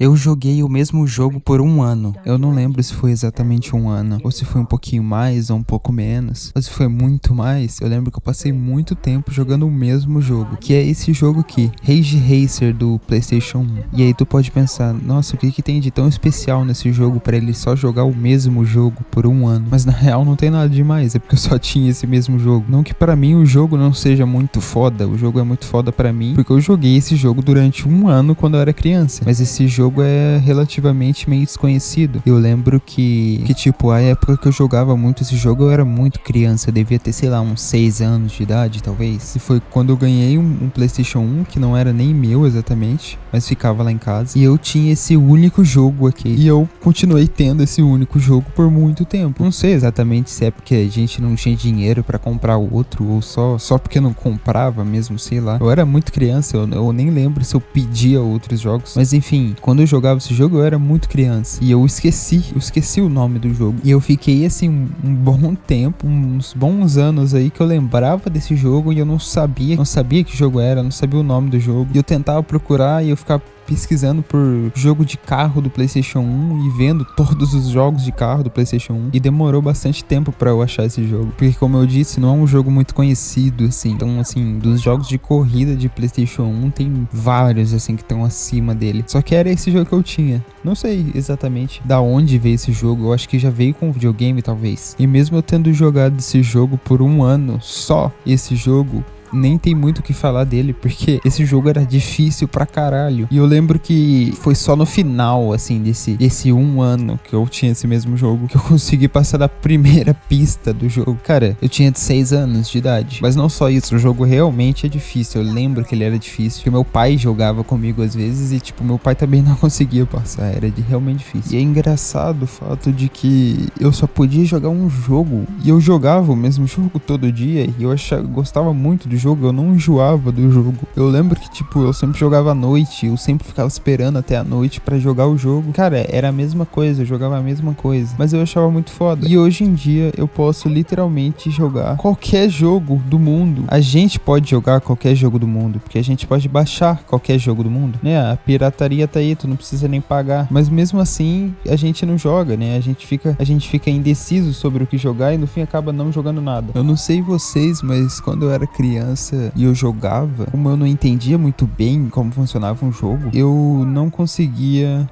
Eu joguei o mesmo jogo por um ano. Eu não lembro se foi exatamente um ano, ou se foi um pouquinho mais ou um pouco menos, ou se foi muito mais. Eu lembro que eu passei muito tempo jogando o mesmo jogo, que é esse jogo aqui, Rage Racer do PlayStation 1. E aí tu pode pensar, nossa, o que que tem de tão especial nesse jogo pra ele só jogar o mesmo jogo por um ano? Mas na real não tem nada demais, é porque eu só tinha esse mesmo jogo. Não que pra mim o jogo não seja muito foda, o jogo é muito foda pra mim, porque eu joguei esse jogo durante um ano quando eu era criança. Mas esse jogo é relativamente meio desconhecido. Eu lembro que tipo, a época que eu jogava muito esse jogo, eu era muito criança. Eu devia ter, sei lá, uns 6 anos de idade, talvez. E foi quando eu ganhei um PlayStation 1, que não era nem meu exatamente, mas ficava lá em casa. E eu tinha esse único jogo aqui. E eu continuei tendo esse único jogo por muito tempo. Não sei exatamente se é porque a gente não tinha dinheiro pra comprar outro, ou só porque não comprava mesmo, sei lá. Eu era muito criança, eu nem lembro se eu pedia outros jogos. Mas enfim, quando eu jogava esse jogo, eu era muito criança. E eu esqueci o nome do jogo. E eu fiquei assim um bom tempo, uns bons anos aí que eu lembrava desse jogo e eu não sabia que jogo era, não sabia o nome do jogo. E eu tentava procurar e eu ficava pesquisando por jogo de carro do PlayStation 1 e vendo todos os jogos de carro do PlayStation 1. E demorou bastante tempo pra eu achar esse jogo. Porque, como eu disse, não é um jogo muito conhecido, assim. Então, assim, dos jogos de corrida de PlayStation 1, tem vários, assim, que estão acima dele. Só que era esse jogo que eu tinha. Não sei exatamente da onde veio esse jogo. Eu acho que já veio com videogame, talvez. E mesmo eu tendo jogado esse jogo por um ano, só esse jogo, nem tem muito o que falar dele, porque esse jogo era difícil pra caralho. E eu lembro que foi só no final, assim, desse um ano que eu tinha esse mesmo jogo, que eu consegui passar da primeira pista do jogo. Cara, eu tinha 6 anos de idade. Mas não só isso, o jogo realmente é difícil. Eu lembro que ele era difícil, porque meu pai jogava comigo às vezes e, tipo, meu pai também não conseguia passar. Era realmente difícil. E é engraçado o fato de que eu só podia jogar um jogo, e eu jogava o mesmo jogo todo dia, e eu gostava muito do jogo, eu não enjoava do jogo. Eu lembro que, tipo, eu sempre jogava à noite, eu sempre ficava esperando até a noite pra jogar o jogo. Cara, era a mesma coisa, eu jogava a mesma coisa, mas eu achava muito foda. E hoje em dia eu posso literalmente jogar qualquer jogo do mundo. A gente pode jogar qualquer jogo do mundo, porque a gente pode baixar qualquer jogo do mundo, né? A pirataria tá aí, tu não precisa nem pagar. Mas mesmo assim, a gente não joga, né? A gente fica indeciso sobre o que jogar e no fim acaba não jogando nada. Eu não sei vocês, mas quando eu era criança e eu jogava, como eu não entendia muito bem como funcionava um jogo, eu não conseguia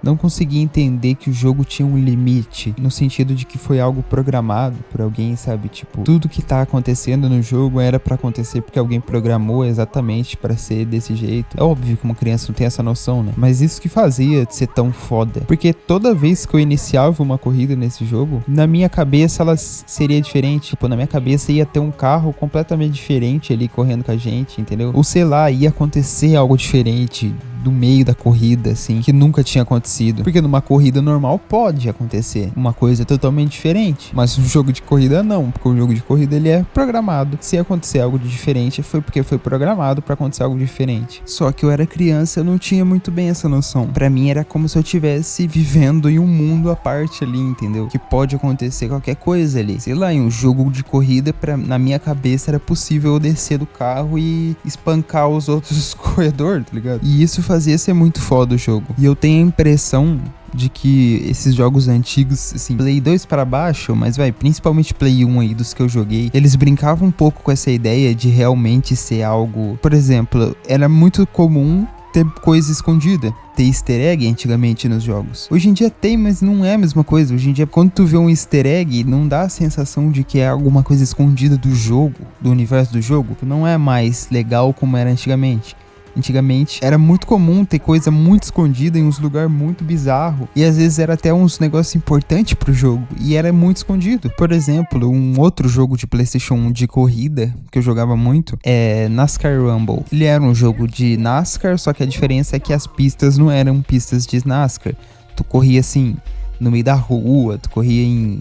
entender que o jogo tinha um limite, no sentido de que foi algo programado por alguém, sabe? Tipo, tudo que tá acontecendo no jogo era pra acontecer porque alguém programou exatamente pra ser desse jeito. É óbvio que uma criança não tem essa noção, né? Mas isso que fazia de ser tão foda. Porque toda vez que eu iniciava uma corrida nesse jogo, na minha cabeça ela seria diferente. Tipo, na minha cabeça ia ter um carro completamente diferente ali correndo com a gente, entendeu? Ou sei lá, ia acontecer algo diferente do meio da corrida, assim, que nunca tinha acontecido. Porque numa corrida normal pode acontecer uma coisa totalmente diferente, mas um jogo de corrida não, porque o jogo de corrida ele é programado. Se acontecer algo de diferente, foi porque foi programado pra acontecer algo diferente. Só que eu era criança, eu não tinha muito bem essa noção. Pra mim era como se eu estivesse vivendo em um mundo à parte ali, entendeu? Que pode acontecer qualquer coisa ali. Sei lá, em um jogo de corrida, na minha cabeça era possível eu descer do carro e espancar os outros corredores, tá ligado? E isso fazia ser muito foda o jogo. E eu tenho a impressão de que esses jogos antigos, assim, Play 2 para baixo, mas principalmente Play 1 aí dos que eu joguei, eles brincavam um pouco com essa ideia de realmente ser algo... Por exemplo, era muito comum ter coisa escondida, ter easter egg antigamente nos jogos. Hoje em dia tem, mas não é a mesma coisa. Hoje em dia, quando tu vê um easter egg, não dá a sensação de que é alguma coisa escondida do jogo, do universo do jogo. Não é mais legal como era antigamente. Antigamente era muito comum ter coisa muito escondida em uns lugares muito bizarros. E às vezes era até uns negócios importantes pro jogo. E era muito escondido. Por exemplo, um outro jogo de PlayStation 1 de corrida que eu jogava muito é NASCAR Rumble. Ele era um jogo de NASCAR, só que a diferença é que as pistas não eram pistas de NASCAR. Tu corria assim, no meio da rua, tu corria em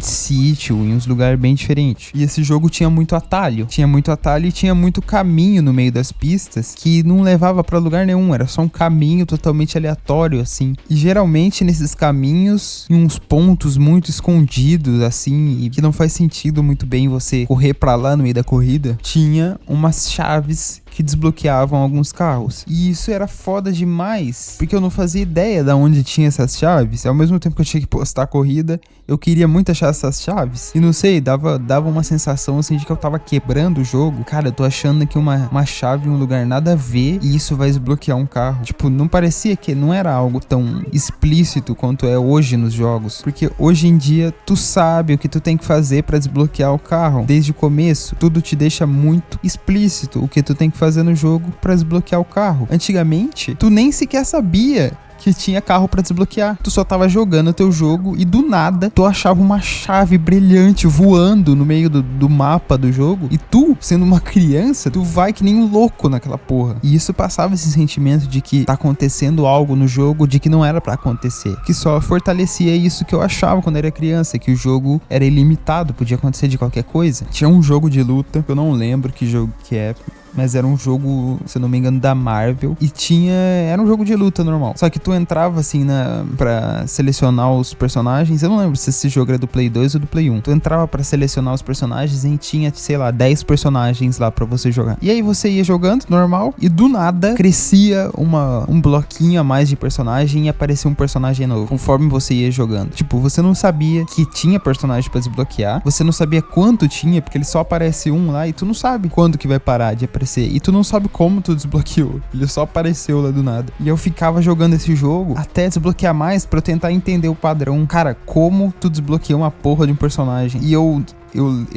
sítio, em uns lugares bem diferentes. E esse jogo tinha muito atalho e tinha muito caminho no meio das pistas que não levava pra lugar nenhum, era só um caminho totalmente aleatório, assim. E geralmente nesses caminhos, em uns pontos muito escondidos, assim, e que não faz sentido muito bem você correr pra lá no meio da corrida, tinha umas chaves que desbloqueavam alguns carros. E isso era foda demais, porque eu não fazia ideia de onde tinha essas chaves. Ao mesmo tempo que eu tinha que postar a corrida, eu queria muito achar essas chaves. E não sei, dava uma sensação assim de que eu tava quebrando o jogo. Cara, eu tô achando aqui uma chave em um lugar nada a ver e isso vai desbloquear um carro. Tipo, não parecia que não era algo tão explícito quanto é hoje nos jogos. Porque hoje em dia, tu sabe o que tu tem que fazer pra desbloquear o carro. Desde o começo, tudo te deixa muito explícito o que tu tem que fazer no jogo pra desbloquear o carro. Antigamente, tu nem sequer sabia que tinha carro pra desbloquear. Tu só tava jogando teu jogo e do nada tu achava uma chave brilhante voando no meio do mapa do jogo e tu, sendo uma criança, tu vai que nem um louco naquela porra. E isso passava esse sentimento de que tá acontecendo algo no jogo de que não era pra acontecer. Que só fortalecia isso que eu achava quando era criança, que o jogo era ilimitado, podia acontecer de qualquer coisa. Tinha um jogo de luta, eu não lembro que jogo que é, mas era um jogo, se eu não me engano, da Marvel. E era um jogo de luta normal. Só que tu entrava assim pra selecionar os personagens. Eu não lembro se esse jogo era do Play 2 ou do Play 1. Tu entrava pra selecionar os personagens e tinha, sei lá, 10 personagens lá pra você jogar. E aí você ia jogando, normal, e do nada crescia um bloquinho a mais de personagem e aparecia um personagem novo, conforme você ia jogando. Tipo, você não sabia que tinha personagem pra desbloquear. Você não sabia quanto tinha, porque ele só aparece um lá e tu não sabe quando que vai parar de aparecer. E tu não sabe como tu desbloqueou. Ele só apareceu lá do nada. E eu ficava jogando esse jogo até desbloquear mais pra eu tentar entender o padrão. Cara, como tu desbloqueia uma porra de um personagem? E eu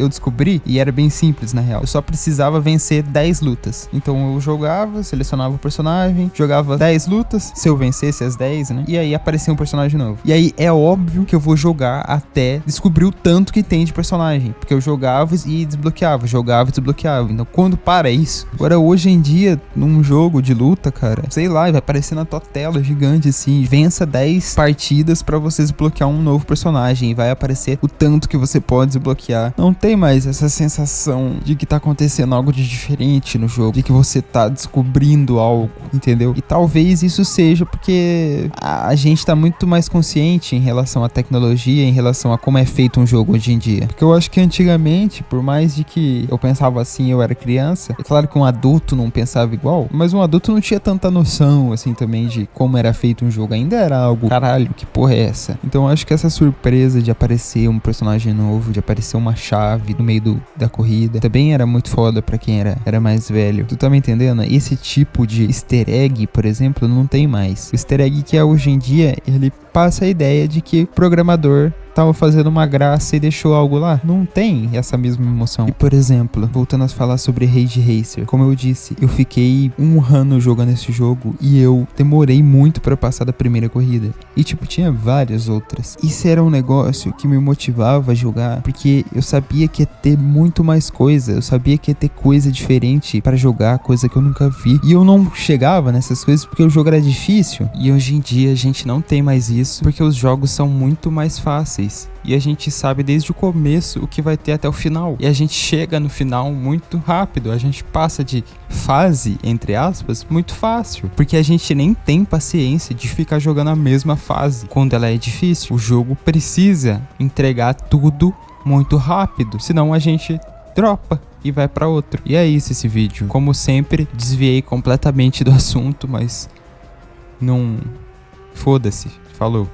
descobri, e era bem simples na real, eu só precisava vencer 10 lutas. Então eu jogava, selecionava o personagem, jogava 10 lutas, se eu vencesse as 10, né? E aí aparecia um personagem novo. E aí é óbvio que eu vou jogar até descobrir o tanto que tem de personagem, porque eu jogava e desbloqueava, jogava e desbloqueava. Então quando para isso? Agora hoje em dia, num jogo de luta, cara, sei lá, vai aparecer na tua tela gigante assim, vença 10 partidas pra você desbloquear um novo personagem e vai aparecer o tanto que você pode desbloquear. Não tem mais essa sensação de que tá acontecendo algo de diferente no jogo, de que você tá descobrindo algo, entendeu? E talvez isso seja porque a gente tá muito mais consciente em relação à tecnologia, em relação a como é feito um jogo hoje em dia. Porque eu acho que antigamente, por mais de que eu pensava assim, eu era criança, é claro que um adulto não pensava igual, mas um adulto não tinha tanta noção, assim, também de como era feito um jogo. Ainda era algo, caralho, que porra é essa? Então eu acho que essa surpresa de aparecer um personagem novo, de aparecer uma chave no meio da corrida, também era muito foda pra quem era mais velho. Tu tá me entendendo? Esse tipo de easter egg, por exemplo, não tem mais. O easter egg que é hoje em dia, ele passa a ideia de que o programador tava fazendo uma graça e deixou algo lá. Não tem essa mesma emoção. E, por exemplo, voltando a falar sobre Ridge Racer, como eu disse, eu fiquei um ano jogando esse jogo e eu demorei muito pra passar da primeira corrida. E, tipo, tinha várias outras. Isso era um negócio que me motivava a jogar, porque eu sabia que ia ter muito mais coisa. Eu sabia que ia ter coisa diferente pra jogar, coisa que eu nunca vi. E eu não chegava nessas coisas porque o jogo era difícil. E hoje em dia a gente não tem mais isso, porque os jogos são muito mais fáceis. E a gente sabe desde o começo o que vai ter até o final. E a gente chega no final muito rápido. A gente passa de fase, entre aspas, muito fácil. Porque a gente nem tem paciência de ficar jogando a mesma fase quando ela é difícil. O jogo precisa entregar tudo muito rápido. Senão a gente dropa e vai pra outro. E é isso esse vídeo. Como sempre, desviei completamente do assunto, mas não... Foda-se. Falou.